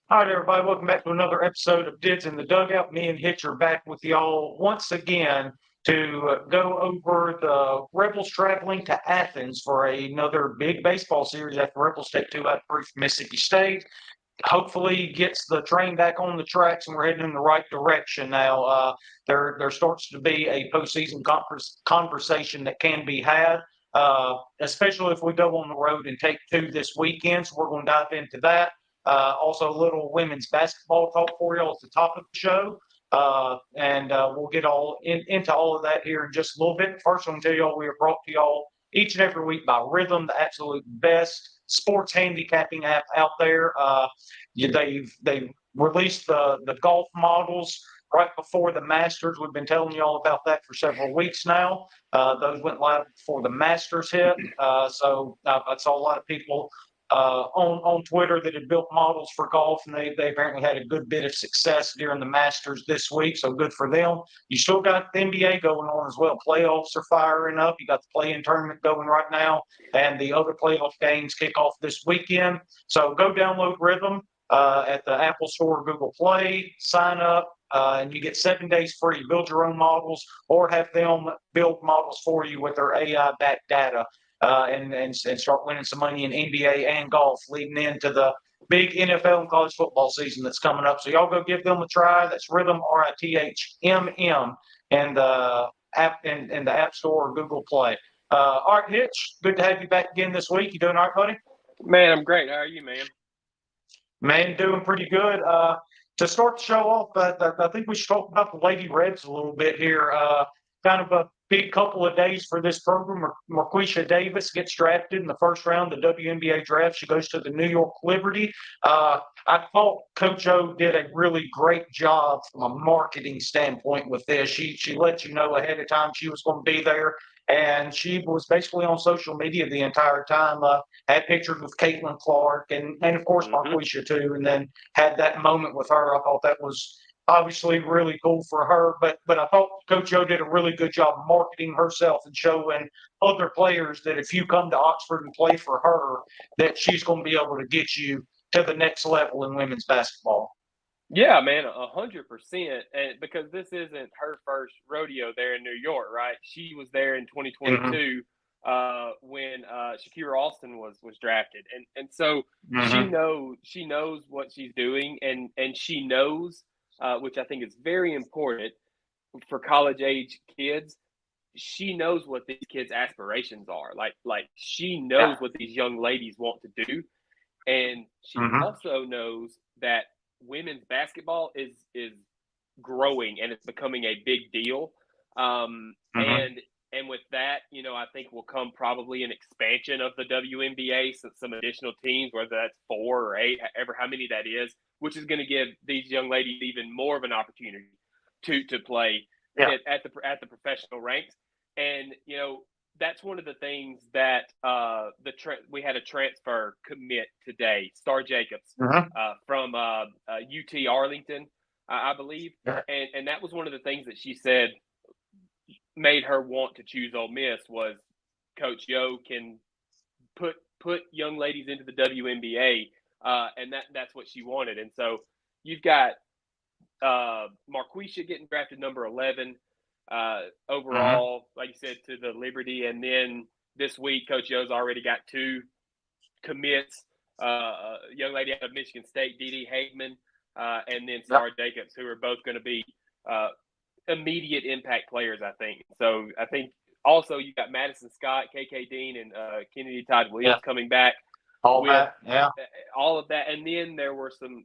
All right, everybody, welcome back to another episode of Dids in the Dugout. Me and Hitch are back with y'all once again to go over the Rebels traveling to Athens for another big baseball series after Rebels take 2-3 from Mississippi State. Hopefully gets the train back on the tracks and we're heading in the right direction now. There starts to be a postseason conversation that can be had, especially if we go on the road and take two this weekend. So we're going to dive into that. Also, a little women's basketball talk for you at the top of the show. And we'll get into all of that here in just a little bit. First, I'm going to tell y'all we are brought to y'all each and every week by Rhythm, the absolute best sports handicapping app out there. They've released the golf models right before the Masters. We've been telling you all about that for several weeks now. Those went live before the Masters hit. So I saw a lot of people on Twitter that had built models for golf, and they apparently had a good bit of success during the Masters this week, so good for them. You still got the NBA going on as well. Playoffs are firing up. You got the play-in tournament going right now, and the other playoff games kick off this weekend. So go download Rhythm at the Apple Store, Google Play, sign up, and you get 7 days free. Build your own models or have them build models for you with their AI-backed data. And start winning some money in NBA and golf leading into the big NFL and college football season that's coming up. So y'all go give them a try. That's Rhythm, RITHMM, and the app in the App Store or Google Play. All right, Hitch, good to have you back again this week. You doing all right, buddy? Man, I'm great. How are you, man? Man, doing pretty good. To start the show off, I think we should talk about the Lady Rebs a little bit here. Kind of a big couple of days for this program. Marquisha Davis gets drafted in the first round of the WNBA draft. She goes to the New York Liberty. I thought Coach O did a really great job from a marketing standpoint with this. She let you know ahead of time she was going to be there, and she was basically on social media the entire time. Had pictures with Caitlin Clark and of course Marquisha too, and then had that moment with her. I thought that was obviously really cool for her, but I thought Coach O did a really good job marketing herself and showing other players that if you come to Oxford and play for her, that she's going to be able to get you to the next level in women's basketball. Yeah, man, 100%. And because this isn't her first rodeo there in New York, right? She was there in 2022 when Shakira Austin was drafted, and so she knows what she's doing, and she knows, which I think is very important for college age kids. She knows what these kids' aspirations are. Like she knows what these young ladies want to do, and she also knows that women's basketball is growing and it's becoming a big deal. And with that, you know, I think will come probably an expansion of the WNBA, some additional teams, whether that's 4 or 8, ever how many that is, which is going to give these young ladies even more of an opportunity to play at the professional ranks. And you know, that's one of the things that we had a transfer commit today, Star Jacobs from UT Arlington, I Bleav, and that was one of the things that she said made her want to choose Ole Miss was Coach Yo can put young ladies into the WNBA, and that's what she wanted. And so you've got Marquisha getting drafted number 11 overall, like you said, to the Liberty, and then this week Coach Yo's already got 2 commits, a young lady out of Michigan State, Dee Hageman, and then Star Jacobs, who are both going to be immediate impact players, I think. So I think also you got Madison Scott, KK Dean, and Kennedy Todd Williams coming back. All of that. And then there were some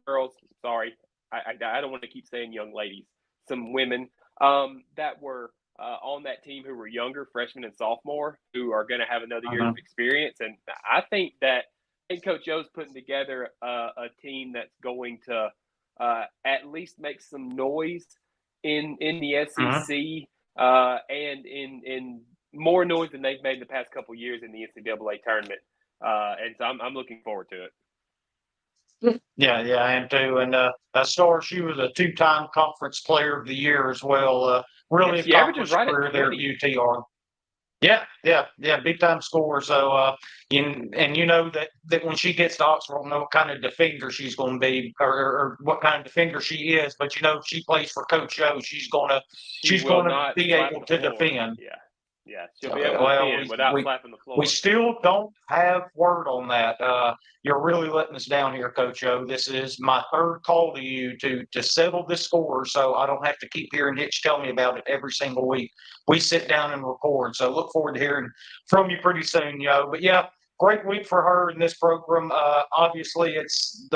girls, sorry, I don't want to keep saying young ladies, some women that were on that team who were younger, freshmen and sophomore, who are going to have another year of experience. And I think Coach Joe's putting together a team that's going to at least make some noise in the SEC and in more noise than they've made the past couple of years in the NCAA tournament. And so I'm looking forward to it. Yeah, I am too. And Star, she was a 2-time conference player of the year as well. Really accomplished career there at UT Arlington. Yeah, big time scorer. So, and you know that when she gets to Oxford, we'll know what kind of defender she's going to be, or what kind of defender she is. But you know, if she plays for Coach O, she's She will gonna not be slap able the to floor. defend. Yeah, she'll be Okay, able to well, defend without slapping the we floor. still don't have word on that. You're really letting us down here, Coach O. This is my third call to you to settle this score, so I don't have to keep hearing Hitch tell me about it every single week. We sit down and record, so look forward to hearing from you pretty soon, yo. But yeah, great week for her in this program. Obviously, it's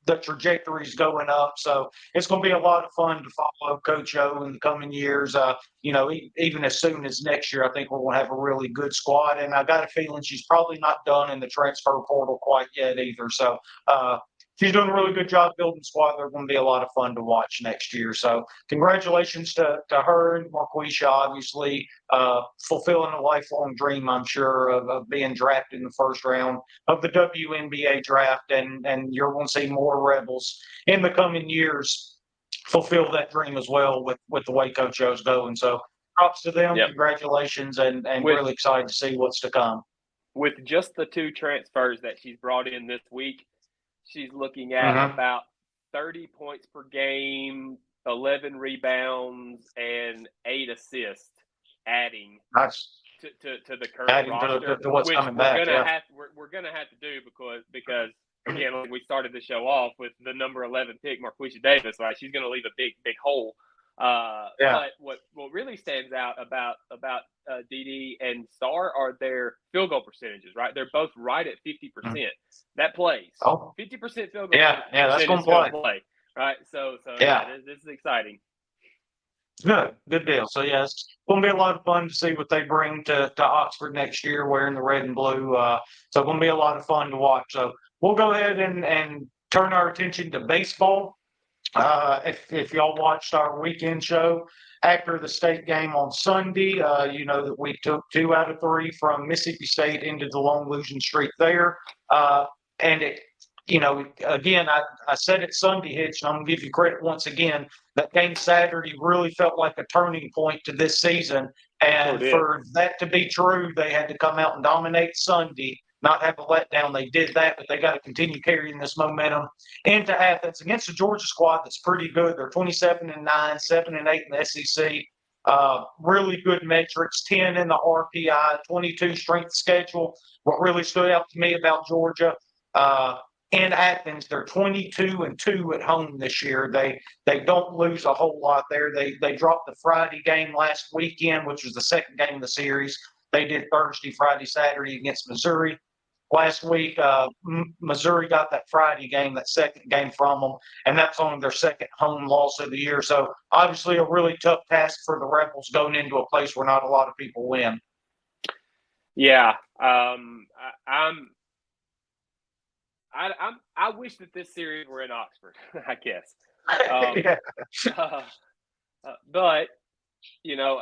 the trajectory's going up, so it's going to be a lot of fun to follow Coach O in the coming years. You know, even as soon as next year, I think we're going to have a really good squad. And I got a feeling she's probably not done in the transfer portal quite yet either. So she's doing a really good job building squad. They're going to be a lot of fun to watch next year. So congratulations to her and Marquisha, obviously, fulfilling a lifelong dream, I'm sure, of being drafted in the first round of the WNBA draft. And you're going to see more Rebels in the coming years fulfill that dream as well with the way Coach O's going. So props to them, Yep. congratulations, and really excited to see what's to come. With just the 2 transfers that she's brought in this week, she's looking at about 30 points per game, 11 rebounds, and 8 assists, adding to the current roster. To what's which coming back. We're gonna have to do because again, like we started the show off with the number 11 pick, Marquisha Davis. Right, she's gonna leave a big bole. But what really stands out about DD and Star are their field goal percentages. Right, they're both right at 50%. That plays. 50% field goal. Yeah, that's going to play. Right, so this is exciting. Good deal. So yeah, it's going to be a lot of fun to see what they bring to Oxford next year, wearing the red and blue. So it's going to be a lot of fun to watch. So we'll go ahead and turn our attention to baseball. If y'all watched our weekend show after the state game on Sunday, you know that we took 2 out of 3 from Mississippi State into the long losing streak there. And it, you know, again, I said it Sunday, Hitch, and I'm going to give you credit once again. That game Saturday really felt like a turning point to this season. And for that to be true, they had to come out and dominate Sunday, not have a letdown. They did that, but they got to continue carrying this momentum into Athens against a Georgia squad that's pretty good. They're 27-9, 7-8 in the SEC. Really good metrics, 10 in the RPI, 22 strength schedule. What really stood out to me about Georgia, in Athens, they're 22-2 at home this year. They don't lose a whole lot there. They dropped the Friday game last weekend, which was the second game of the series. They did Thursday, Friday, Saturday against Missouri. Last week, Missouri got that Friday game, that second game from them, and that's only their second home loss of the year. So obviously a really tough task for the Rebels going into a place where not a lot of people win. Yeah, I wish that this series were in Oxford, I guess. But you know,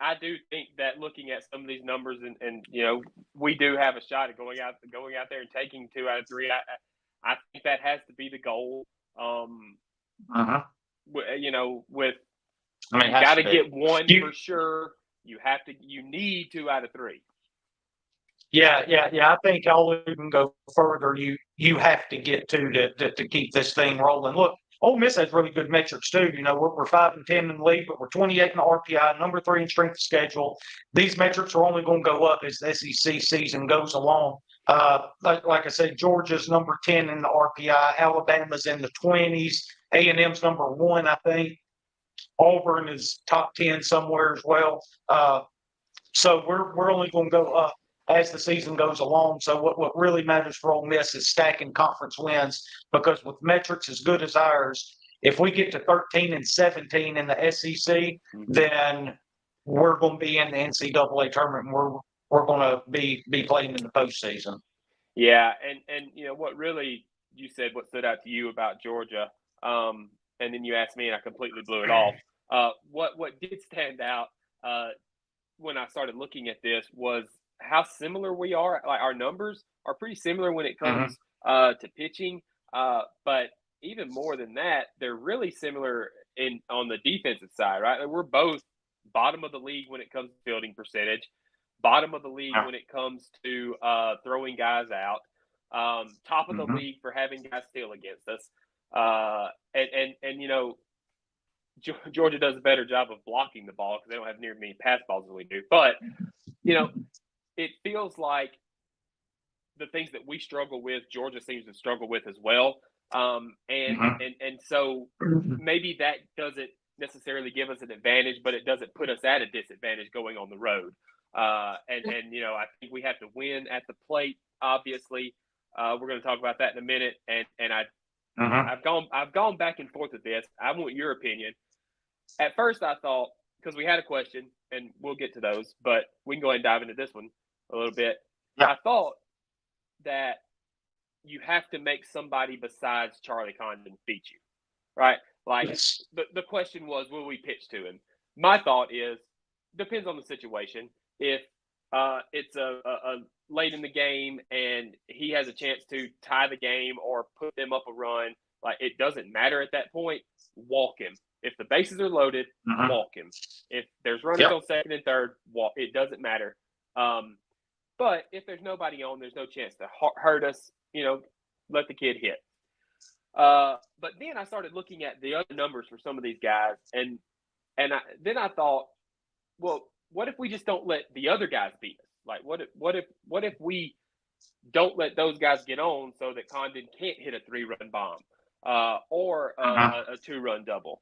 I do think that looking at some of these numbers and you know, we do have a shot at going out there and taking 2 out of 3. I think that has to be the goal. You know, with you got to get one for sure. You need 2 out of 3. Yeah. I think I'll even go further. You have to get to keep this thing rolling. Look, Ole Miss has really good metrics too. You know, we're 5-10 in the league, but we're 28 in the RPI, number 3 in strength of schedule. These metrics are only going to go up as the SEC season goes along. Like I said, Georgia's number 10 in the RPI, Alabama's in the 20s, A&M's number 1, I think. Auburn is top 10 somewhere as well. So we're only going to go up as the season goes along. So what really matters for Ole Miss is stacking conference wins, because with metrics as good as ours, if we get to 13-17 in the SEC, then we're going to be in the NCAA tournament. And we're going to be playing in the postseason. Yeah, and you know what really you said, what stood out to you about Georgia, and then you asked me and I completely blew it off. What did stand out when I started looking at this was how similar we are. Like, our numbers are pretty similar when it comes to pitching, but even more than that, they're really similar on the defensive side, right? We're both bottom of the league when it comes to fielding percentage. bottom of the league when it comes to throwing guys out, top of the league for having guys steal against us. And you know, Georgia does a better job of blocking the ball because they don't have near as many pass balls as we do. But, you know, it feels like the things that we struggle with, Georgia seems to struggle with as well. And so maybe that doesn't necessarily give us an advantage, but it doesn't put us at a disadvantage going on the road. And you know, I think we have to win at the plate, obviously. We're going to talk about that in a minute. And I've gone back and forth with this. I want your opinion. At first, I thought, because we had a question, and we'll get to those, but we can go ahead and dive into this one a little bit. Yeah. I thought that you have to make somebody besides Charlie Condon beat you, right? Like, the question was, will we pitch to him? My thought is, depends on the situation. If it's a late in the game and he has a chance to tie the game or put them up a run, like, it doesn't matter at that point, walk him. If the bases are loaded, walk him. If there's runners on second and third, walk. It doesn't matter. But if there's nobody on, there's no chance to hurt us, you know, let the kid hit. But then I started looking at the other numbers for some of these guys, and then I thought, well, what if we just don't let the other guys beat us? Like, what if we don't let those guys get on so that Condon can't hit a 3-run bomb or a 2-run double?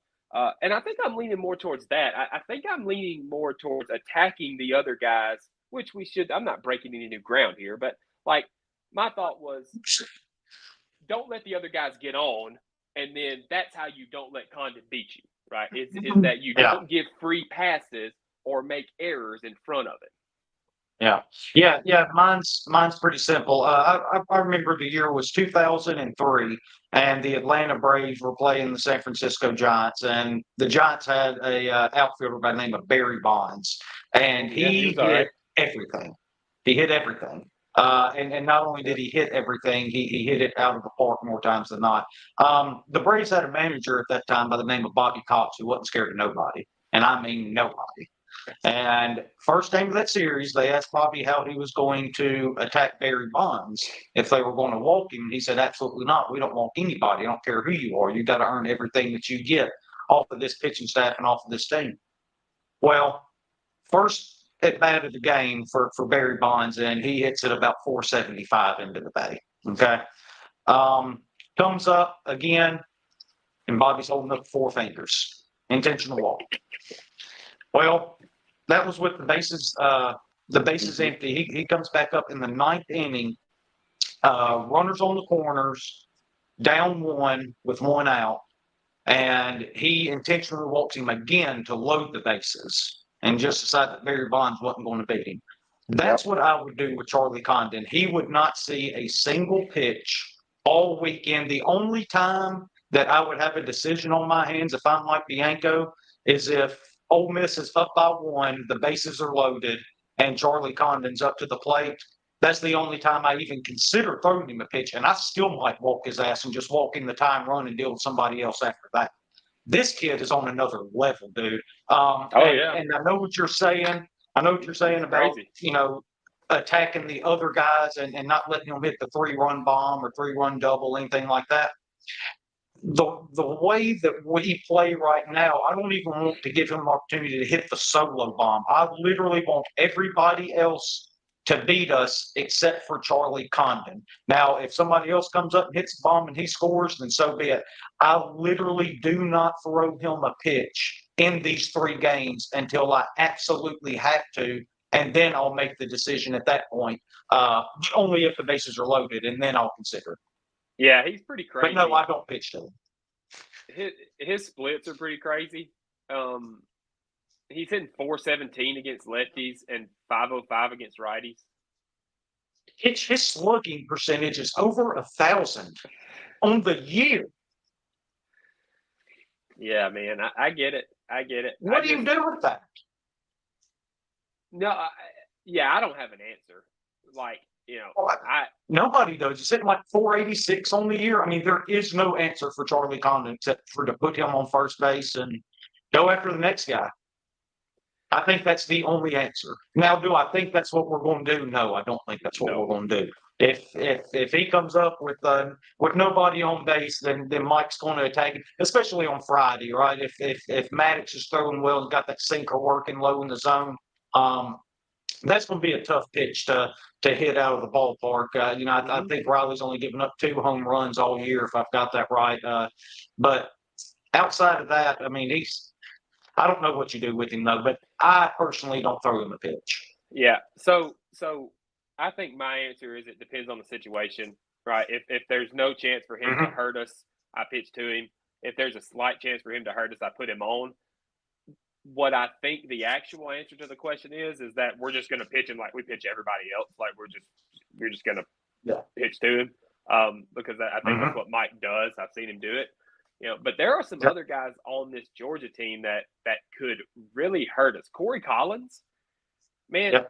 And I think I'm leaning more towards that. I think I'm leaning more towards attacking the other guys, which we should. I'm not breaking any new ground here, but like, my thought was, don't let the other guys get on, and then that's how you don't let Condon beat you, right? Is that you don't give free passes or make errors in front of it. Yeah. Mine's pretty simple. I remember the year was 2003, and the Atlanta Braves were playing the San Francisco Giants, and the Giants had a outfielder by the name of Barry Bonds, and he hit everything. He hit everything. And not only did he hit everything, he hit it out of the park more times than not. The Braves had a manager at that time by the name of Bobby Cox, who wasn't scared of nobody, and I mean nobody. And first game of that series, they asked Bobby how he was going to attack Barry Bonds if they were going to walk him. He said, absolutely not. We don't walk anybody. I don't care who you are. You got to earn everything that you get off of this pitching staff and off of this team. Well, first at bat of the game for Barry Bonds, and he hits it about 475 into the bay. Okay. Comes up again, and Bobby's holding up 4 fingers. Intentional walk. Well, that was with the bases empty. He comes back up in the 9th inning, runners on the corners, down 1 with 1 out, and he intentionally walks him again to load the bases and just decided that Barry Bonds wasn't going to beat him. That's what I would do with Charlie Condon. He would not see a single pitch all weekend. The only time that I would have a decision on my hands if I'm Mike Bianco is if Ole Miss is up by 1, the bases are loaded, and Charlie Condon's up to the plate. That's the only time I even consider throwing him a pitch, and I still might walk his ass and just walk in the time run and deal with somebody else after that. This kid is on another level, dude. And I know what you're saying. About, you know, attacking the other guys and not letting them hit the 3-run bomb or 3-run double, anything like that. The way that we play right now, I don't even want to give him an opportunity to hit the solo bomb. I literally want everybody else to beat us except for Charlie Condon. Now, if somebody else comes up and hits the bomb and he scores, then so be it. I literally do not throw him a pitch in these 3 games until I absolutely have to, and then I'll make the decision at that point, only if the bases are loaded, and then I'll consider it. Yeah, he's pretty crazy. But no, I don't pitch to him. His splits are pretty crazy. He's hitting 417 against lefties and 505 against righties. His slugging percentage is over 1,000 on the year. Yeah, man, I get it. What do you do with that? No, I don't have an answer. Like, you know, nobody does. He's hitting like 486 on the year. I mean, there is no answer for Charlie Condon except for to put him on first base and go after the next guy. I think that's the only answer. Now, do I think that's what we're going to do? No, I don't think that's what we're going to do. If he comes up with nobody on base, then Mike's going to attack it, especially on Friday, right? If Maddox is throwing well and got that sinker working low in the zone, that's going to be a tough pitch to hit out of the ballpark. I think Riley's only given up 2 home runs all year, if I've got that right. But outside of that, I mean, I don't know what you do with him though, but I personally don't throw him a pitch. Yeah. So I think my answer is it depends on the situation, right? If there's no chance for him to hurt us, I pitch to him. If there's a slight chance for him to hurt us, I put him on. What I think the actual answer to the question is that we're just going to pitch him like we pitch everybody else. Like we're just going to pitch to him because I think that's what Mike does. I've seen him do it. But there are some other guys on this Georgia team that could really hurt us. Corey Collins, man,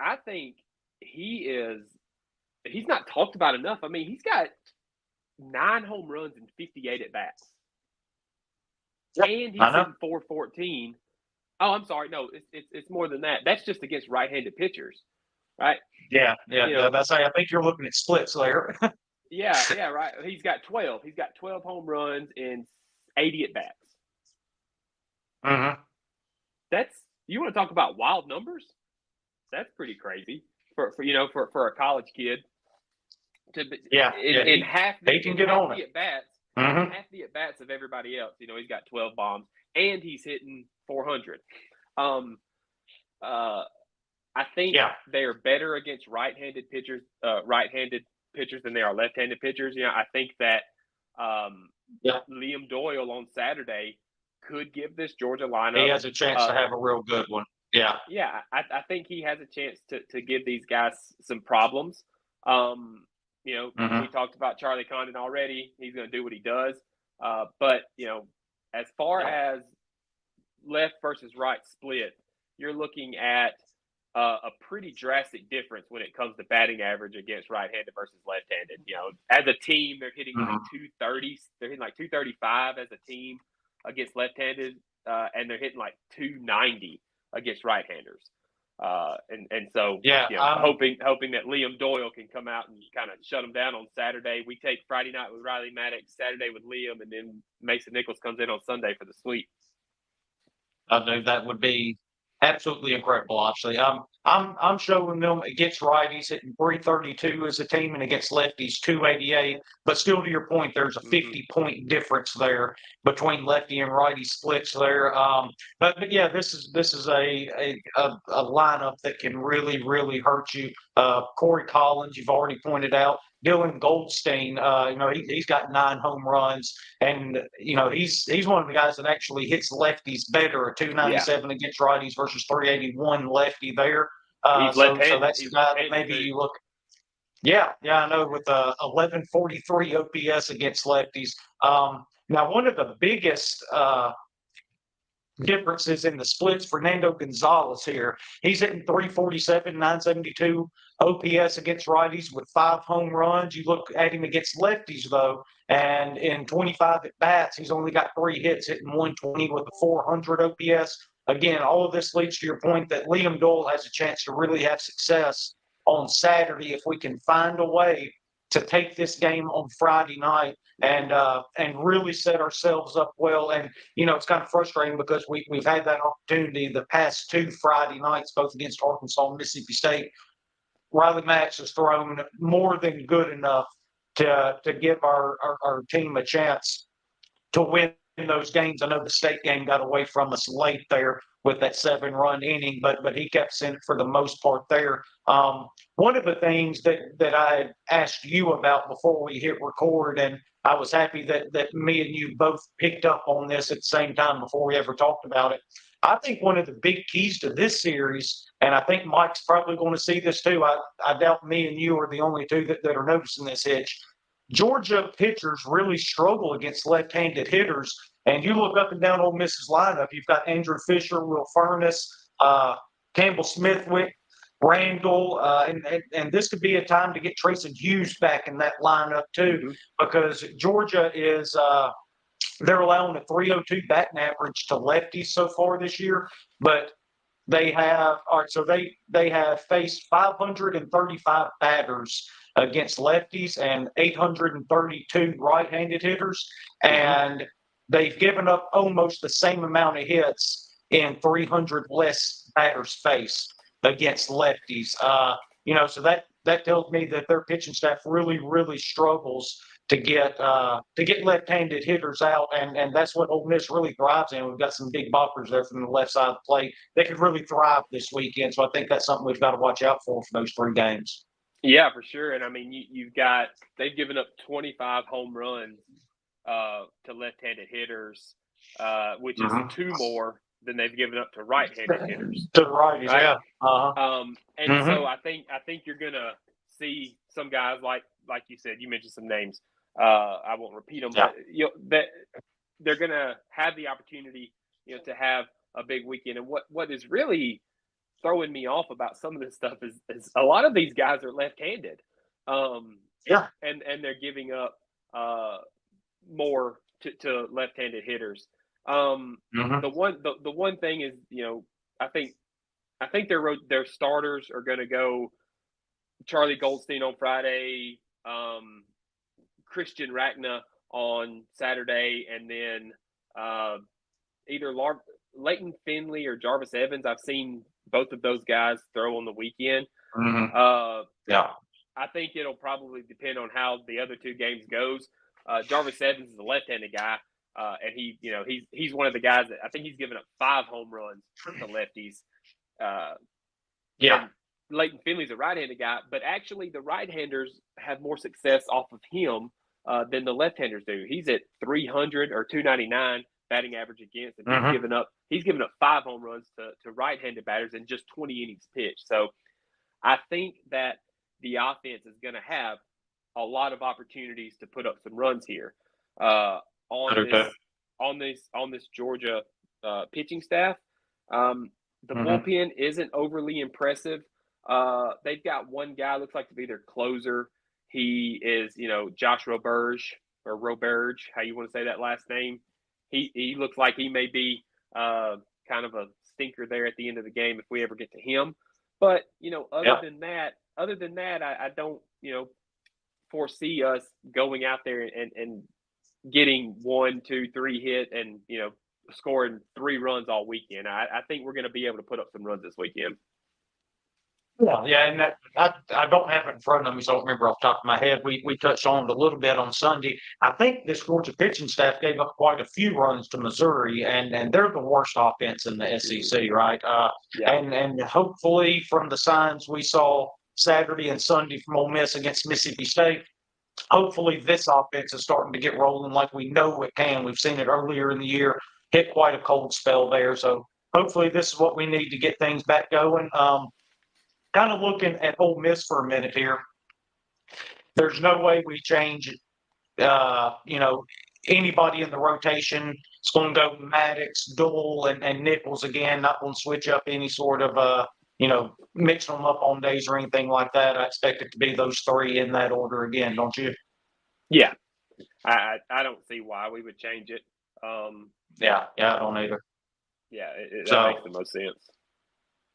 I think he's not talked about enough. I mean, he's got 9 home runs and 58 at bats. And he's hitting 414. Oh, I'm sorry. No, it's more than that. That's just against right-handed pitchers, right? Yeah. I think you're looking at splits there. Yeah, right. He's got 12. He's got 12 home runs and 80 at bats. That's, you want to talk about wild numbers? That's pretty crazy for a college kid to in half the at bats. Half the at bats of everybody else. He's got 12 bombs and he's hitting 400. I think they're better against right-handed pitchers than they are left-handed pitchers. I think that Liam Doyle on Saturday could give this Georgia lineup. He has a chance to have a real good one. Yeah. Yeah, I think he has a chance to give these guys some problems. We talked about Charlie Condon already. He's going to do what he does. But as far as left versus right split, you're looking at a pretty drastic difference when it comes to batting average against right-handed versus left-handed. As a team, they're hitting like 230. They're hitting like 235 as a team against left-handed, and they're hitting like 290 against right-handers. So hoping that Liam Doyle can come out and kind of shut them down on Saturday. We take Friday night with Riley Maddox, Saturday with Liam, and then Mason Nichols comes in on Sunday for the sweep. I know that would be absolutely incredible. Actually, I'm showing them against righties hitting 332 as a team, and against lefties 288. But still, to your point, there's a 50-point difference there between lefty and righty splits there. But yeah, this is a lineup that can really hurt you. Corey Collins, you've already pointed out. Dylan Goldstein, he's got 9 home runs, and he's one of the guys that actually hits lefties better. A 297 against righties versus 381 lefty there. So that's the guy that maybe you look. Yeah, I know with 1143 OPS against lefties. Now, one of the biggest differences in the splits, Fernando Gonzalez here. He's hitting 347, 972 OPS against righties with 5 home runs. You look at him against lefties, though, and in 25 at bats, he's only got 3 hits, hitting 120 with a 400 OPS. Again, all of this leads to your point that Liam Doyle has a chance to really have success on Saturday if we can find a way to take this game on Friday night and really set ourselves up well. And, it's kind of frustrating because we've had that opportunity the past 2 Friday nights, both against Arkansas and Mississippi State. Riley Maddox has thrown more than good enough to give our team a chance to win those games. I know the state game got away from us late there with that 7-run inning, but he kept us in it for the most part there. One of the things that I asked you about before we hit record, and I was happy that me and you both picked up on this at the same time before we ever talked about it. I think one of the big keys to this series, and I think Mike's probably going to see this too, I doubt me and you are the only two that are noticing this hitch. Georgia pitchers really struggle against left-handed hitters. And you look up and down Ole Miss's lineup, you've got Andrew Fisher, Will Furness, Campbell Smithwick, Randall, and this could be a time to get Tracy Hughes back in that lineup too, because Georgia is they're allowing a 302 batting average to lefties so far this year, but they have, all right, so they have faced 535 batters against lefties and 832 right-handed hitters, and they've given up almost the same amount of hits in 300 less batters faced against lefties. So that tells me that their pitching staff really, really struggles to get left-handed hitters out, and that's what Ole Miss really thrives in. We've got some big boppers there from the left side of the plate. They could really thrive this weekend, so I think that's something we've got to watch out for those 3 games. Yeah, for sure. And I mean, they've given up 25 home runs to left-handed hitters, which is 2 more than they've given up to right-handed hitters. To righties, right? And so I think you're gonna see some guys like you said. You mentioned some names. I won't repeat them, but that they're gonna have the opportunity, to have a big weekend. And what is really throwing me off about some of this stuff is a lot of these guys are left-handed. And they're giving up more to left-handed hitters. The one thing is, I think their starters are going to go Charlie Goldstein on Friday, Christian Rachna on Saturday, and then either Leighton Finley or Jarvis Evans. I've seen both of those guys throw on the weekend. I think it'll probably depend on how the other 2 games goes. Jarvis Evans is a left-handed guy, and he's one of the guys that I think he's given up 5 home runs to lefties. And Leighton Finley's a right-handed guy, but actually the right-handers have more success off of him than the left-handers do. He's at 300 or 299 batting average against, and he's given up 5 home runs to right-handed batters in just 20 innings pitched. So I think that the offense is going to have a lot of opportunities to put up some runs here on this Georgia pitching staff. The bullpen isn't overly impressive. They've got one guy looks like to be their closer. He is, Josh Roberge, how you want to say that last name. He looks like he may be kind of a stinker there at the end of the game if we ever get to him. But other than that, I don't foresee us going out there and getting 1, 2, 3 hit and scoring 3 runs all weekend. I think we're going to be able to put up some runs this weekend. And I don't have it in front of me, so I don't remember off the top of my head. We touched on it a little bit on Sunday. I think this Georgia pitching staff gave up quite a few runs to Missouri, and they're the worst offense in the SEC, right? And hopefully from the signs we saw Saturday and Sunday from Ole Miss against Mississippi State, hopefully this offense is starting to get rolling like we know it can. We've seen it earlier in the year, hit quite a cold spell there. So hopefully this is what we need to get things back going. Kind of looking at Ole Miss for a minute here. There's no way we change, anybody in the rotation. It's going to go Maddox, Dole, and Nichols again. Not going to switch up any sort of, mixing them up on days or anything like that. I expect it to be those 3 in that order again, don't you? Yeah. I don't see why we would change it. I don't either. Yeah, that makes the most sense.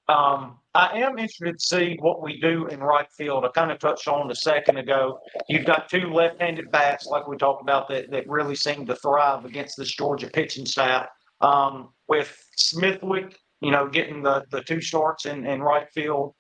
I am interested to see what we do in right field. I kind of touched on it a second ago. You've got 2 left-handed bats, like we talked about, that really seem to thrive against this Georgia pitching staff. With Smithwick, getting the 2 starts in right field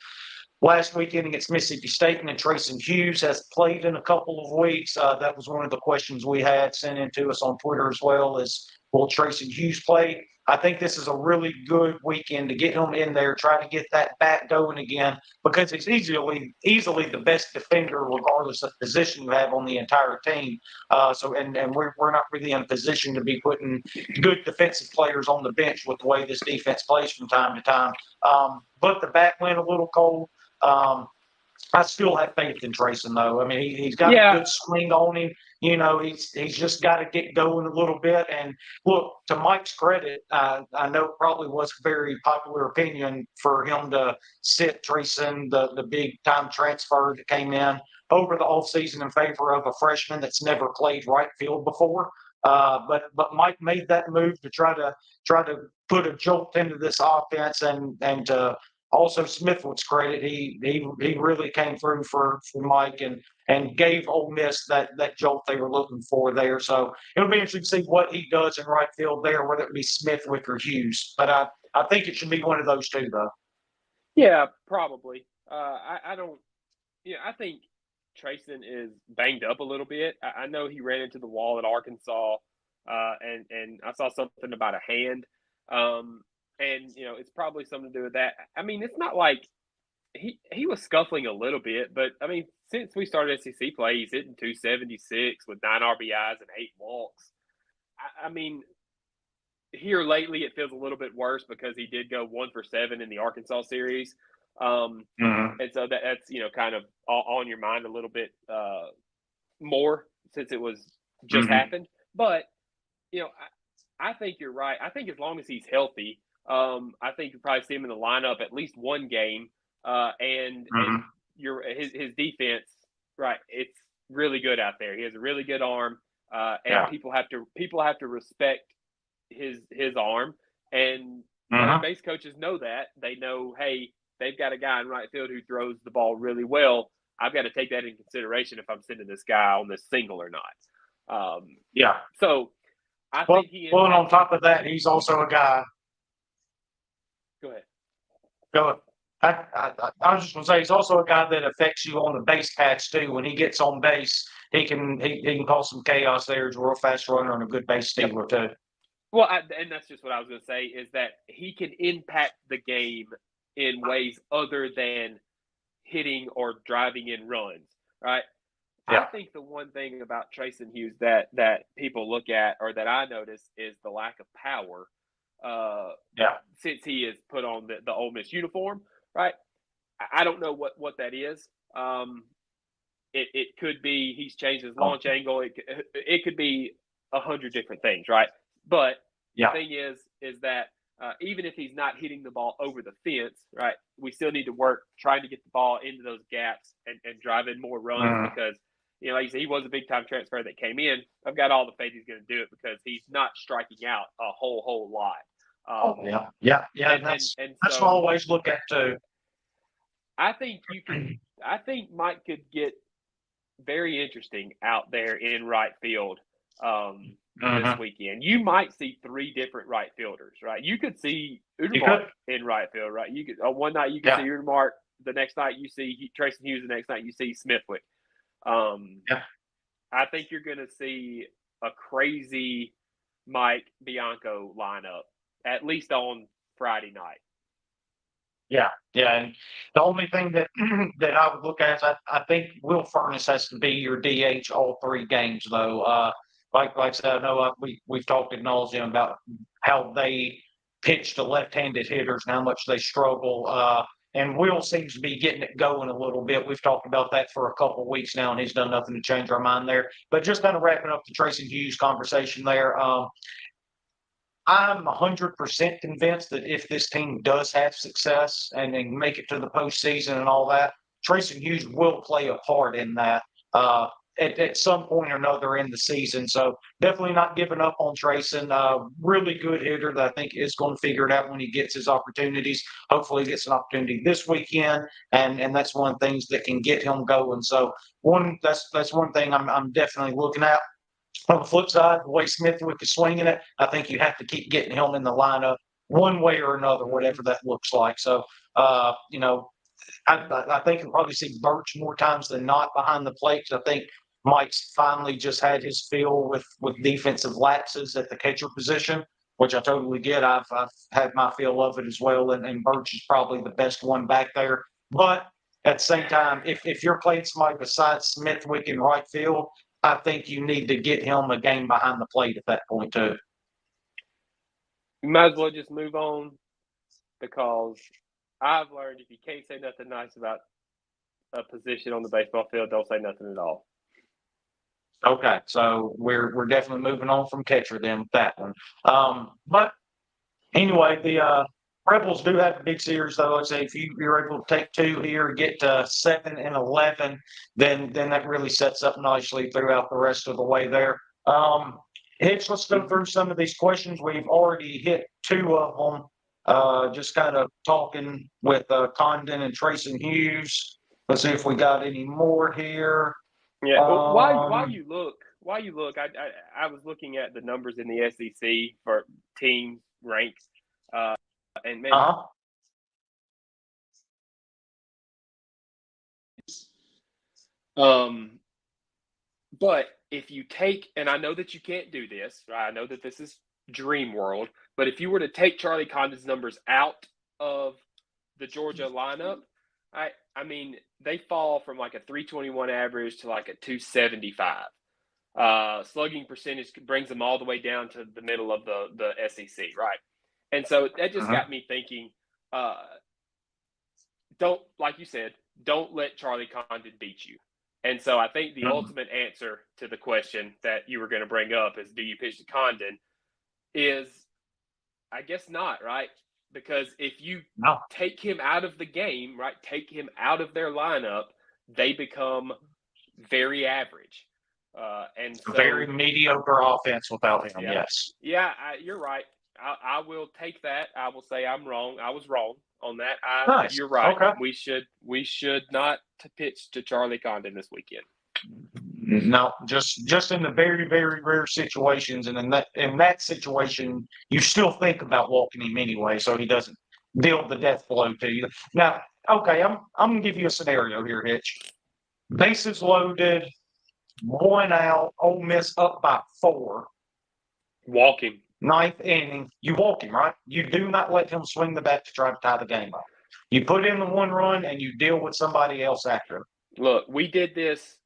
last weekend against Mississippi State, and then Trayson Hughes has played in a couple of weeks. That was one of the questions we had sent in to us on Twitter as well, is will Trayson Hughes play? I think this is a really good weekend to get him in there, try to get that bat going again, because he's easily the best defender regardless of position you have on the entire team. And we're not really in a position to be putting good defensive players on the bench with the way this defense plays from time to time. But the bat went a little cold. I still have faith in Trayson, though. I mean, he's got a good swing on him. He's just got to get going a little bit. And look, to Mike's credit, I know it probably was a very popular opinion for him to sit Trayson, the big-time transfer that came in over the offseason in favor of a freshman that's never played right field before. But Mike made that move to try to put a jolt into this offense, and also Smithwood's credit, he really came through for Mike and gave Ole Miss that jolt they were looking for there. So it'll be interesting to see what he does in right field there, whether it be Smithwick or Hughes. But I think it should be one of those two, though. Yeah, probably. I don't. Yeah, I think Trayson is banged up a little bit. I know he ran into the wall at Arkansas, and I saw something about a hand. And it's probably something to do with that. I mean, it's not like he was scuffling a little bit, but I mean, since we started SEC play, he's hitting 276 with 9 RBIs and 8 walks. I mean, here lately it feels a little bit worse because he did go 1 for 7 in the Arkansas series. And so that's kind of on your mind a little bit more since it was just happened. But I think you're right. I think as long as he's healthy, I think you'll probably see him in the lineup at least one game. And his defense, right? It's really good out there. He has a really good arm, and people have to respect his arm. And base coaches know that. They know, hey, they've got a guy in right field who throws the ball really well. I've got to take that in consideration if I'm sending this guy on this single or not. So I think and on top of that, he's also a guy. Go ahead. Go ahead. I was just going to say he's also a guy that affects you on the base paths too. When he gets on base, he can cause some chaos there. He's a real fast runner and a good base stealer too. Well, and that's just what I was going to say is that he can impact the game in ways other than hitting or driving in runs, right? Yeah. I think the one thing about Trayson Hughes that people look at or that I notice is the lack of power. Since he is put on the Ole Miss uniform, right? I don't know what that is. It could be he's changed his launch angle. It could be 100 different things, right? But the thing is that even if he's not hitting the ball over the fence, right, we still need to work trying to get the ball into those gaps and drive in more runs because, like you said, he was a big-time transfer that came in. I've got all the faith he's going to do it because he's not striking out a whole lot. That's what I always look at too. I think Mike could get very interesting out there in right field this weekend. You might see 3 different right fielders, right? You could see Udermark in right field, right? You could one night you could see Udermark, the next night you see Trayson Hughes, the next night you see Smithwick. I think you're going to see a crazy Mike Bianco lineup, at least on Friday night. And the only thing that I would look at is I think Will Furness has to be your DH all 3 games, though. Like I said, I know we've talked ad nauseum about how they pitch to left-handed hitters and how much they struggle. And Will seems to be getting it going a little bit. We've talked about that for a couple of weeks now, and he's done nothing to change our mind there. But just kind of wrapping up the Trayson Hughes conversation there, I'm 100% convinced that if this team does have success and they make it to the postseason and all that, Trayson Hughes will play a part in that at some point or another in the season. So definitely not giving up on Trayson. Really good hitter that I think is going to figure it out when he gets his opportunities. Hopefully he gets an opportunity this weekend, and that's one of the things that can get him going. So that's one thing I'm definitely looking at. On the flip side, the way Smithwick is swinging it, I think you have to keep getting him in the lineup one way or another, whatever that looks like. So, I think you'll probably see Birch more times than not behind the plate. I think Mike's finally just had his fill with defensive lapses at the catcher position, which I totally get. I've had my fill of it as well, and Birch is probably the best one back there. But at the same time, if you're playing somebody besides Smithwick in right field, I think you need to get him a game behind the plate at that point too. You might as well just move on because I've learned if you can't say nothing nice about a position on the baseball field, don't say nothing at all. Okay, so we're definitely moving on from catcher then with that one. But anyway, the Rebels do have a big series, though. I'd say if you're able to take 2 here, get to 7 and 11, then that really sets up nicely throughout the rest of the way there. Hitch, let's go through some of these questions. We've already hit two of them. Just kind of talking with Condon and Trace and Hughes. Let's see if we got any more here. Yeah. While you look, I was looking at the numbers in the SEC for team ranks, and man. But if you take, and I know that you can't do this, right? I know that this is dream world, but if you were to take Charlie Condon's numbers out of the Georgia lineup, I mean, they fall from like a 321 average to like a 275. Slugging percentage brings them all the way down to the middle of the SEC, right? And so that just got me thinking, don't, like you said, don't let Charlie Condon beat you. And so I think the ultimate answer to the question that you were going to bring up is, do you pitch to Condon? Is, I guess not, right? Because if you take him out of the game, right, take him out of their lineup, they become very average. And so, very mediocre offense without him, yes. Yeah, you're right. I will take that. I will say I'm wrong. I was wrong on that. Nice. You're right. Okay. We should not pitch to Charlie Condon this weekend. No, just in the very, very rare situations, and in that situation, you still think about walking him anyway, so he doesn't deal the death blow to you. Now, okay, I'm gonna give you a scenario here, Hitch. Bases loaded, 1 out, Ole Miss up by 4. Walk him. 9th inning, you walk him, right? You do not let him swing the bat to try to tie the game up. You put in the 1 run and you deal with somebody else after. Look, we did this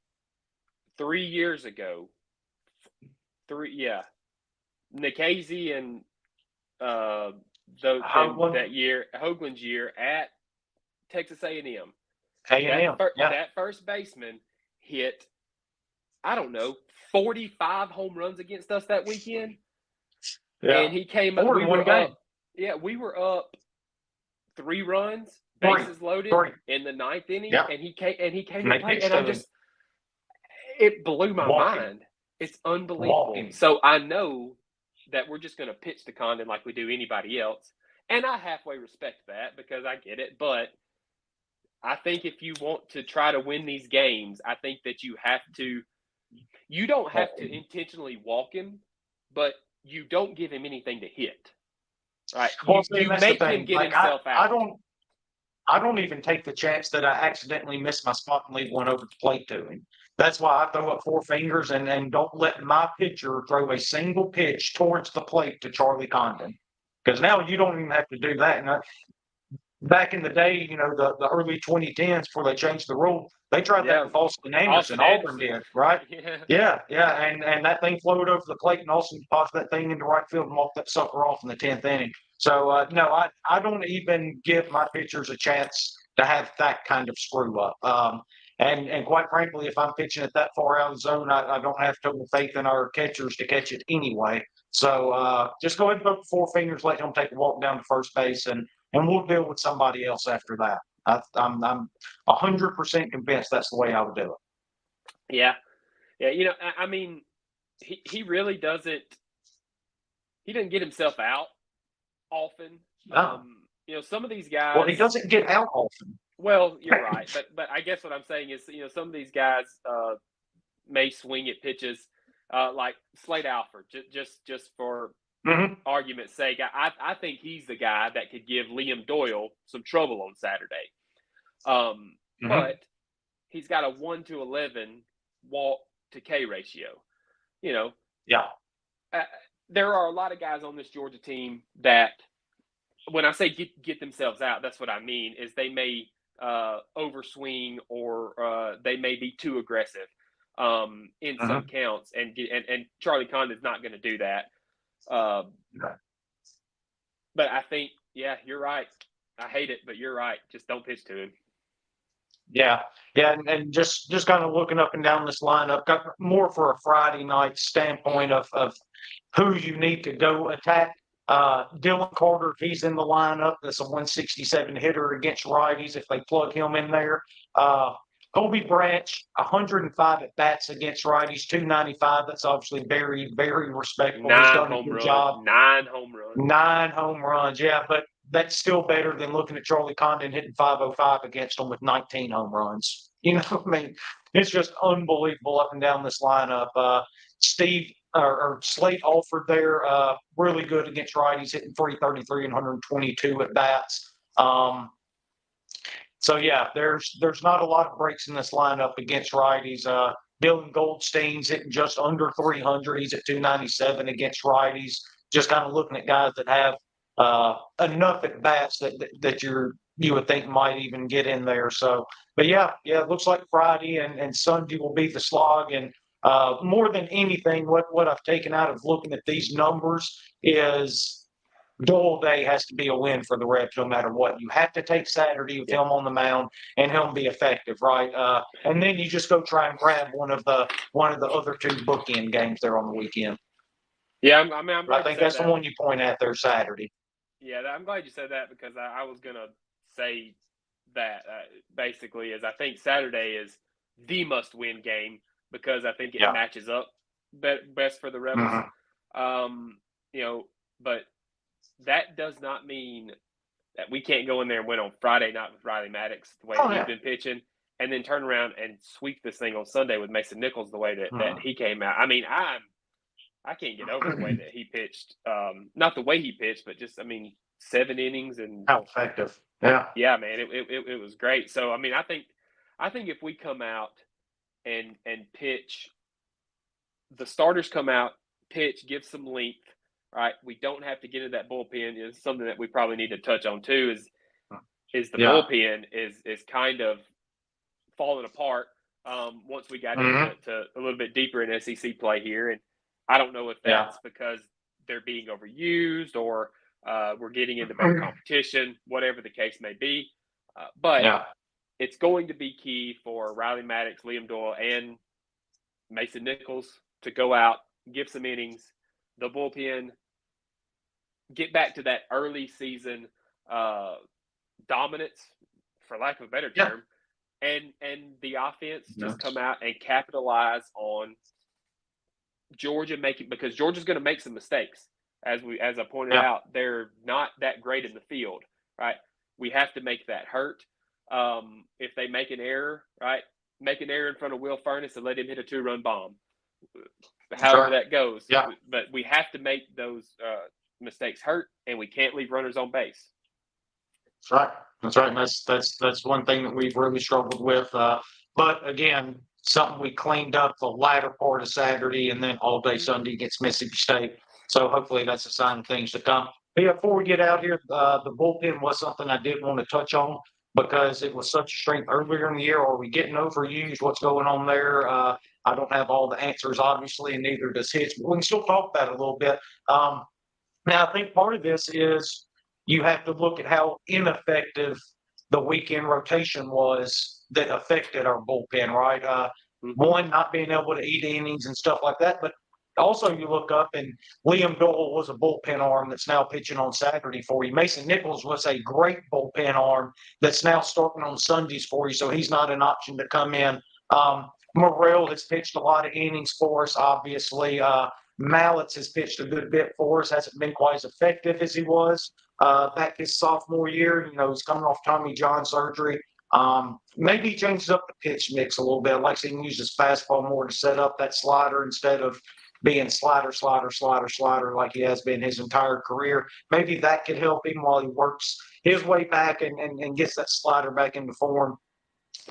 3 years ago. Nikhazy and that year, Hoagland's year at Texas A&M. That first baseman hit, I don't know, 45 home runs against us that weekend. Yeah. And he came up. We were up 3 runs, bases loaded in the 9th inning, and he came to play, and it blew my mind. It's unbelievable. So I know that we're just going to pitch to Condon like we do anybody else, and I halfway respect that because I get it. But I think if you want to try to win these games, I think that you don't have to intentionally walk him, but you don't give him anything to hit. Right? You make him get himself out. I don't even take the chance that I accidentally miss my spot and leave one over the plate to him. That's why I throw up 4 fingers and don't let my pitcher throw a single pitch towards the plate to Charlie Condon. Because now you don't even have to do that. And back in the day, the early 2010s before they changed the rule, they tried that with Austin Anderson. Auburn did, right? Yeah. And that thing floated over the plate, and Austin popped that thing into right field and walked that sucker off in the 10th inning. So, no, I don't even give my pitchers a chance to have that kind of screw up. And quite frankly, if I'm pitching it that far out of the zone, I don't have total faith in our catchers to catch it anyway. So just go ahead and put 4 fingers, let him take a walk down to first base, and we'll deal with somebody else after that. I'm 100% convinced that's the way I would do it. Yeah. I mean, he really doesn't. He doesn't get himself out often. No. Some of these guys. Well, he doesn't get out often. Well, you're right, but I guess what I'm saying is, some of these guys may swing at pitches like Slade Alford, just for argument's sake. I think he's the guy that could give Liam Doyle some trouble on Saturday. But he's got a 1-11 walk to K ratio. There are a lot of guys on this Georgia team that, when I say get themselves out, that's what I mean is they may overswing or they may be too aggressive in some counts, and Charlie Condon's not going to do that. But I think, you're right. I hate it, but you're right. Just don't pitch to him. Yeah, and just kind of looking up and down this lineup, got more for a Friday night standpoint of who you need to go attack. Dylan Carter, if he's in the lineup, that's a 167 hitter against righties if they plug him in there. Colby Branch, 105 at bats against righties, 295. That's obviously very, very respectable. He's done a good job. 9 home runs. 9 home runs, yeah, but that's still better than looking at Charlie Condon hitting 505 against him with 19 home runs. You know, I mean, it's just unbelievable up and down this lineup. Slate Alford there, really good against righties, hitting 333 and 122 at bats. So yeah, there's not a lot of breaks in this lineup against righties. Dylan Goldstein's hitting just under 300. He's at 297 against righties. Just kind of looking at guys that have enough at bats that you would think might even get in there. So, but yeah, it looks like Friday and Sunday will be the slog. And more than anything, what I've taken out of looking at these numbers is Dole Day has to be a win for the Rebs no matter what. You have to take Saturday with him on the mound and him be effective, right? And then you just go try and grab one of the other 2 bookend games there on the weekend. Yeah, I think that's the one you point at there Saturday. Yeah, I'm glad you said that because I was going to say that basically is I think Saturday is the must-win game because I think it matches up best for the Rebels. Mm-hmm. But that does not mean that we can't go in there and win on Friday night with Riley Maddox the way he's been pitching and then turn around and sweep this thing on Sunday with Mason Nichols the way that he came out. I mean, I can't get over the way that he pitched. Not the way he pitched, but just, 7 innings and how effective. Yeah. Yeah, man, it was great. So, I think if we come out and pitch, the starters come out, pitch, give some length, right? We don't have to get into that bullpen. It's something that we probably need to touch on too. Is the bullpen is kind of falling apart once we got into a little bit deeper in SEC play here, and I don't know if that's because they're being overused or we're getting into better competition, whatever the case may be. But it's going to be key for Riley Maddox, Liam Doyle, and Mason Nichols to go out, give some innings. The bullpen, get back to that early season dominance, for lack of a better term, and the offense just come out and capitalize on Georgia because Georgia's going to make some mistakes. As I pointed out, they're not that great in the field, right? We have to make that hurt. If they make an error, right, make an error in front of Will Furnace and let him hit a 2-run bomb. However that goes. Yeah. But we have to make those mistakes hurt, and we can't leave runners on base. That's right. That's right. And that's one thing that we've really struggled with. But again, something we cleaned up the latter part of Saturday and then all day Sunday against Mississippi State. So hopefully that's a sign of things to come. But yeah, before we get out here, the bullpen was something I did want to touch on because it was such a strength earlier in the year. Are we getting overused? What's going on there? I don't have all the answers, obviously, and neither does Hitch, but we can still talk about it a little bit. Now, I think part of this is you have to look at how ineffective the weekend rotation was that affected our bullpen, right? One, not being able to eat innings and stuff like that, but also you look up and Liam Doyle was a bullpen arm that's now pitching on Saturday for you. Mason Nichols was a great bullpen arm that's now starting on Sundays for you, so he's not an option to come in. Morrell has pitched a lot of innings for us, obviously. Mallets has pitched a good bit for us. Hasn't been quite as effective as he was back his sophomore year. He's coming off Tommy John surgery. Maybe he changes up the pitch mix a little bit. Like he can use his fastball more to set up that slider instead of being slider like he has been his entire career. Maybe that could help him while he works his way back and gets that slider back into form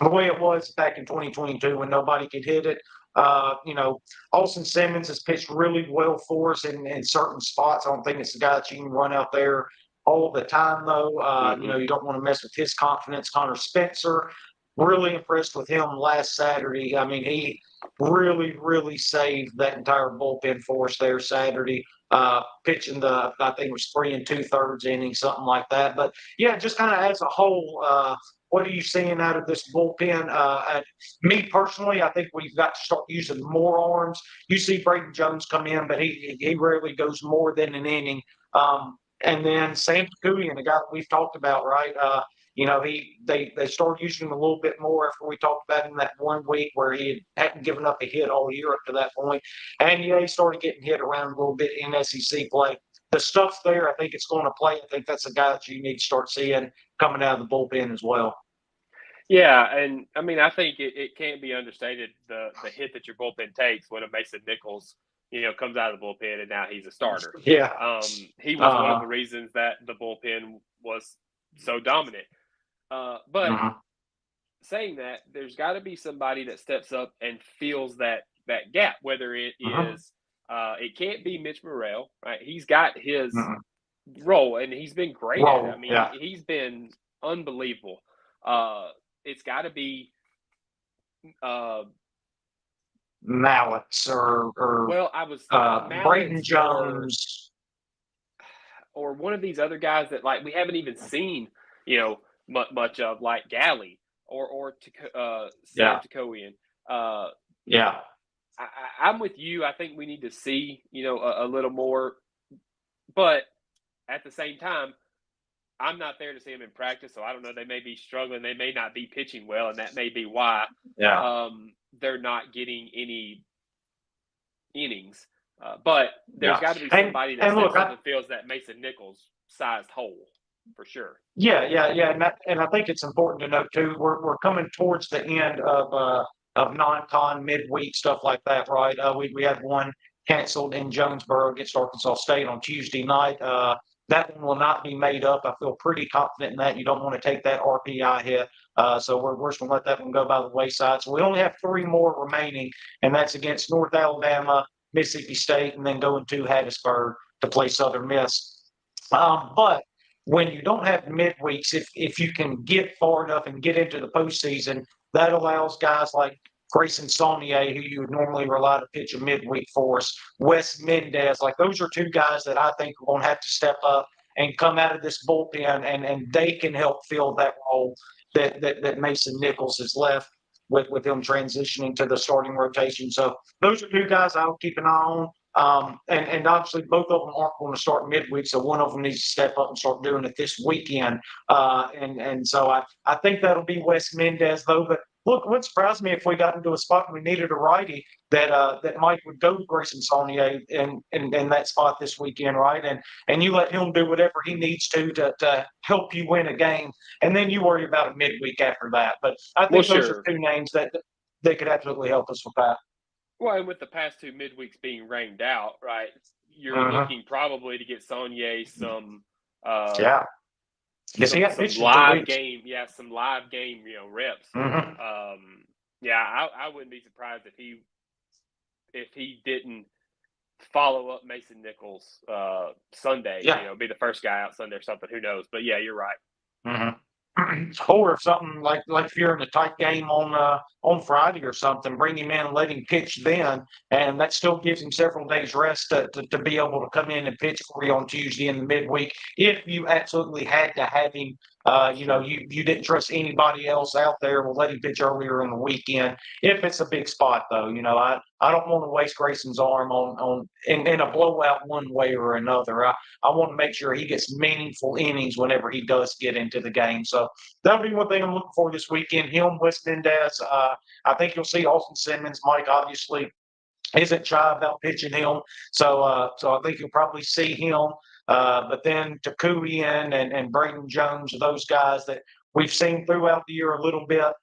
the way it was back in 2022 when nobody could hit it. Austin Simmons has pitched really well for us in certain spots. I don't think it's the guy that you can run out there all the time, though. You don't want to mess with his confidence. Connor Spencer, really impressed with him last Saturday. He really, really saved that entire bullpen for us there Saturday, pitching I think it was 3 2/3 innings, something like that. But, yeah, just kind of as a whole, what are you seeing out of this bullpen? Me personally, I think we've got to start using more arms. You see Braden Jones come in, but he rarely goes more than an inning. And then Sam Pakulian, the guy that we've talked about, right? they started using him a little bit more after we talked about him that 1 week where he hadn't given up a hit all year up to that point. And, he started getting hit around a little bit in SEC play. The stuff's there. I think it's going to play. I think that's a guy that you need to start seeing coming out of the bullpen as well. Yeah, and I mean, I think it can't be understated the hit that your bullpen takes when a Mason Nichols, comes out of the bullpen and now he's a starter. Yeah. He was one of the reasons that the bullpen was so dominant. But saying that, there's got to be somebody that steps up and fills that gap, whether it is it can't be Mitch Morrell, right? He's got his role, and he's been great at it. I mean, he's been unbelievable. It's got to be Mallets or I was Braden Jones or one of these other guys that we haven't even seen much of, like Galley or Sam Tekoian. I'm with you. I think we need to see a little more, but at the same time, I'm not there to see him in practice, so I don't know. They may be struggling. They may not be pitching well, and that may be why they're not getting any innings. But there's got to be somebody that steps up and fills that Mason Nichols-sized hole for sure. Yeah. And I think it's important to note, too, we're coming towards the end of non-con, midweek, stuff like that, right? We had one canceled in Jonesboro against Arkansas State on Tuesday night. That one will not be made up. I feel pretty confident in that. You don't want to take that RPI hit. So we're just going to let that one go by the wayside. So we only have 3 more remaining, and that's against North Alabama, Mississippi State, and then going to Hattiesburg to play Southern Miss. But when you don't have midweeks, if you can get far enough and get into the postseason, that allows guys like Grayson Saunier, who you would normally rely to pitch a midweek for us, Wes Mendez, those are 2 guys that I think are going to have to step up and come out of this bullpen, and they can help fill that role that Mason Nichols has left with him transitioning to the starting rotation. So those are 2 guys I'll keep an eye on. And obviously both of them aren't going to start midweek, so one of them needs to step up and start doing it this weekend. And so I think that'll be Wes Mendez, though. But look, it wouldn't surprise me if we got into a spot and we needed a righty that Mike would go to Grayson Saunier in that spot this weekend, right? And you let him do whatever he needs to help you win a game, and then you worry about a midweek after that. But I think those are 2 names that could absolutely help us with that. Well, and with the past 2 midweeks being rained out, right, you're looking probably to get Saunier some some live game, some live game, reps. I wouldn't be surprised if he didn't follow up Mason Nichols Sunday. Be the first guy out Sunday or something. Who knows? But yeah, you're right. Or if something like if you're in a tight game on Friday or something, bring him in and let him pitch then, and that still gives him several days rest to be able to come in and pitch for you on Tuesday in the midweek. If you absolutely had to have him, you didn't trust anybody else out there, we'll let him pitch earlier in the weekend. If it's a big spot, though, I don't want to waste Grayson's arm in a blowout one way or another. I want to make sure he gets meaningful innings whenever he does get into the game. So that'll be one thing I'm looking for this weekend. Him, Wes Mendez. I think you'll see Austin Simmons. Mike obviously isn't shy about pitching him, so I think you'll probably see him. But then Tekoian and Braden Jones are those guys that we've seen throughout the year a little bit.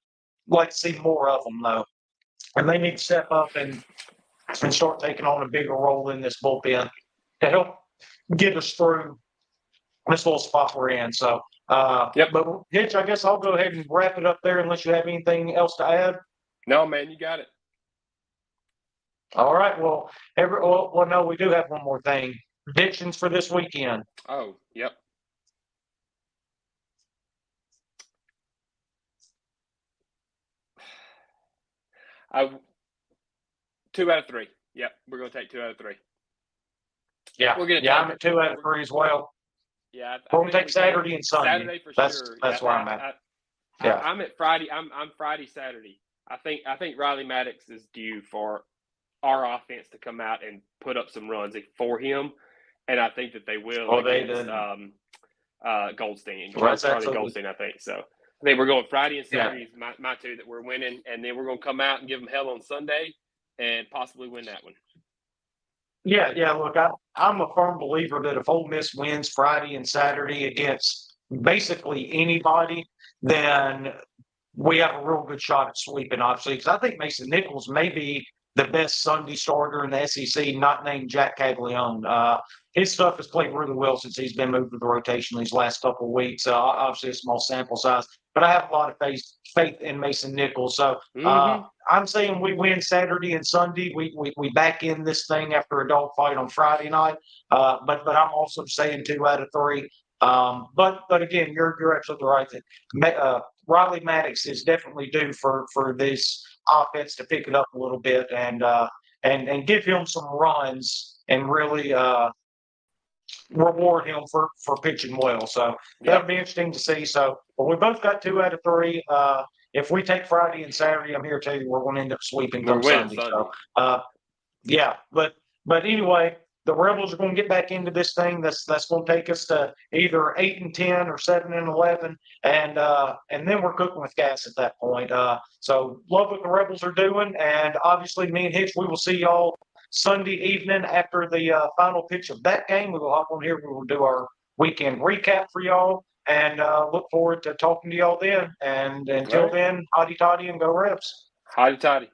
Like to see more of them, though. And they need to step up and start taking on a bigger role in this bullpen to help get us through this little spot we're in. So, But Hitch, I guess I'll go ahead and wrap it up there unless you have anything else to add. No, man, you got it. All right. Well, no, we do have one more thing. Predictions for this weekend. Oh, yep. Two out of three. Yep, we're going to take 2 out of 3. Yeah, I'm at 2 out of 3 as well. Yeah, we're going to take Saturday and Sunday. Saturday for sure. That's where I'm at. I'm at Friday. I'm Friday, Saturday. I think Riley Maddox is due for our offense to come out and put up some runs for him, and I think that they will Goldstein. Right, Charlie absolutely. Goldstein, I think. So I think we're going Friday and Saturday is my two that we're winning, and then we're going to come out and give them hell on Sunday and possibly win that one. Yeah. Look, I'm a firm believer that if Ole Miss wins Friday and Saturday against basically anybody, then we have a real good shot at sweeping, obviously, because I think Mason Nichols may be the best Sunday starter in the SEC, not named Jack Caglione. His stuff has played really well since he's been moved to the rotation these last couple of weeks. Obviously, a small sample size, but I have a lot of faith in Mason Nichols. So I'm saying we win Saturday and Sunday. We back in this thing after a dogfight on Friday night. But I'm also saying 2 out of 3. But again, you're absolutely right that Riley Maddox is definitely due for this offense to pick it up a little bit and give him some runs and really reward him for pitching well. So that'll be interesting to see. So but we both got 2 out of 3. If we take Friday and Saturday, I'm here to tell you we're going to end up sweeping come Sunday. So but anyway. The Rebels are going to get back into this thing. That's going to take us to either 8-10 or 7-11, and then we're cooking with gas at that point. So love what the Rebels are doing, and obviously me and Hitch, we will see y'all Sunday evening after the final pitch of that game. We will hop on here. We will do our weekend recap for y'all, and look forward to talking to y'all then. And until then, hotty toddy and go Rebs. Hotty toddy.